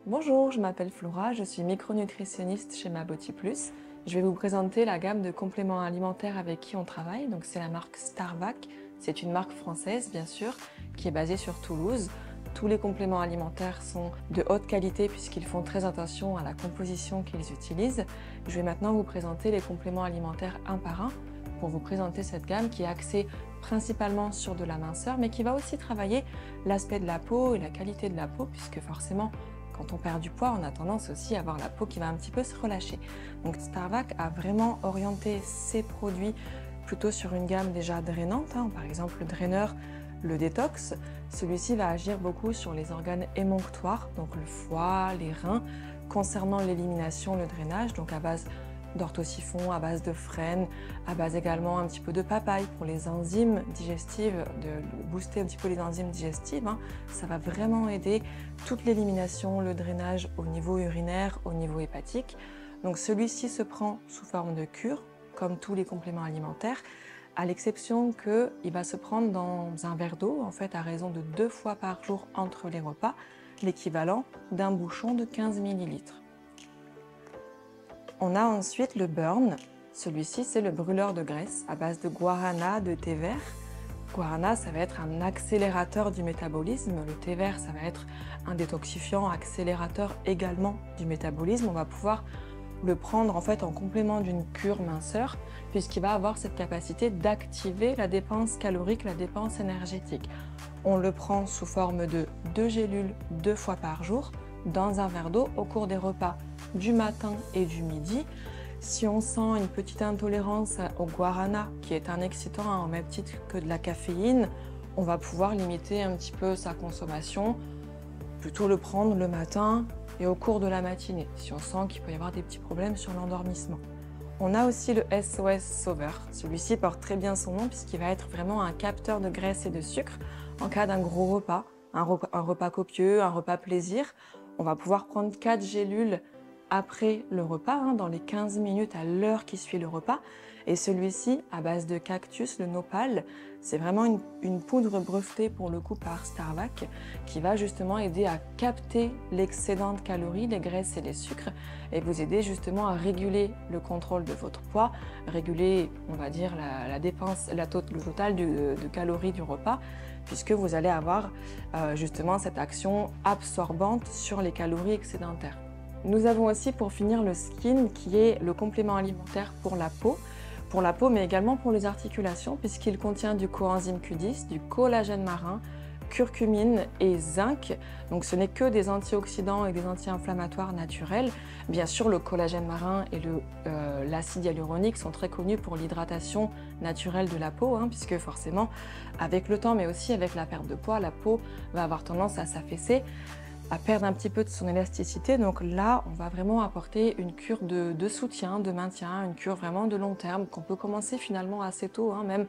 Bonjour, je m'appelle Flora, je suis micronutritionniste chez Ma Beauty Plus. Je vais vous présenter la gamme de compléments alimentaires avec qui on travaille. Donc c'est la marque Starvac. C'est une marque française bien sûr qui est basée sur Toulouse. Tous les compléments alimentaires sont de haute qualité puisqu'ils font très attention à la composition qu'ils utilisent. Je vais maintenant vous présenter les compléments alimentaires un par un pour vous présenter cette gamme qui est axée principalement sur de la minceur mais qui va aussi travailler l'aspect de la peau et la qualité de la peau puisque forcément quand on perd du poids, on a tendance aussi à avoir la peau qui va un petit peu se relâcher. Donc Starvac a vraiment orienté ses produits plutôt sur une gamme déjà drainante. Par exemple le draineur, le détox. Celui-ci va agir beaucoup sur les organes émonctoires, donc le foie, les reins, concernant l'élimination, le drainage, donc à base d'orthosiphon, à base de frêne, à base également un petit peu de papaye pour les enzymes digestives, de booster un petit peu les enzymes digestives. Ça va vraiment aider toute l'élimination, le drainage au niveau urinaire, au niveau hépatique. Donc celui-ci se prend sous forme de cure, comme tous les compléments alimentaires, à l'exception qu'il va se prendre dans un verre d'eau, en fait à raison de 2 fois par jour entre les repas, l'équivalent d'un bouchon de 15 ml. On a ensuite le Burn. Celui-ci, c'est le brûleur de graisse à base de guarana, de thé vert. Guarana, ça va être un accélérateur du métabolisme. Le thé vert, ça va être un détoxifiant, accélérateur également du métabolisme. On va pouvoir le prendre en fait en complément d'une cure minceur puisqu'il va avoir cette capacité d'activer la dépense calorique, la dépense énergétique. On le prend sous forme de 2 gélules 2 fois par jour dans un verre d'eau au cours des repas du matin et du midi. Si on sent une petite intolérance au guarana, qui est un excitant au même titre que de la caféine, on va pouvoir limiter un petit peu sa consommation, plutôt le prendre le matin et au cours de la matinée, si on sent qu'il peut y avoir des petits problèmes sur l'endormissement. On a aussi le SOS Sauveur. Celui-ci porte très bien son nom puisqu'il va être vraiment un capteur de graisse et de sucre en cas d'un gros repas, un repas copieux, un repas plaisir. On va pouvoir prendre 4 gélules après le repas, dans les 15 minutes à l'heure qui suit le repas. Et celui-ci, à base de cactus, le nopal, c'est vraiment une poudre brevetée pour le coup par Starvac qui va justement aider à capter l'excédent de calories, les graisses et les sucres et vous aider justement à réguler le contrôle de votre poids, réguler, on va dire, la dépense, le total de calories du repas puisque vous allez avoir justement cette action absorbante sur les calories excédentaires. Nous avons aussi pour finir le Skin qui est le complément alimentaire pour la peau mais également pour les articulations puisqu'il contient du coenzyme Q10, du collagène marin, curcumine et zinc. Donc ce n'est que des antioxydants et des anti-inflammatoires naturels. Bien sûr, le collagène marin et l'acide hyaluronique sont très connus pour l'hydratation naturelle de la peau, puisque forcément, avec le temps, mais aussi avec la perte de poids, la peau va avoir tendance à s'affaisser, à perdre un petit peu de son élasticité. Donc là, on va vraiment apporter une cure de soutien, de maintien, une cure vraiment de long terme qu'on peut commencer finalement assez tôt, même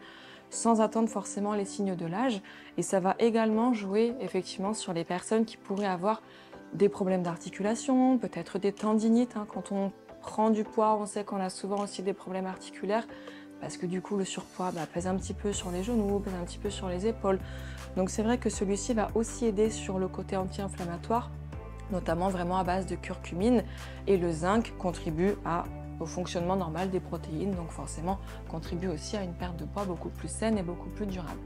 sans attendre forcément les signes de l'âge. Et ça va également jouer effectivement sur les personnes qui pourraient avoir des problèmes d'articulation, peut-être des tendinites. Quand on prend du poids, on sait qu'on a souvent aussi des problèmes articulaires parce que du coup le surpoids pèse un petit peu sur les genoux, pèse un petit peu sur les épaules. Donc c'est vrai que celui-ci va aussi aider sur le côté anti-inflammatoire, notamment vraiment à base de curcumine, et le zinc contribue au fonctionnement normal des protéines, donc forcément contribue aussi à une perte de poids beaucoup plus saine et beaucoup plus durable.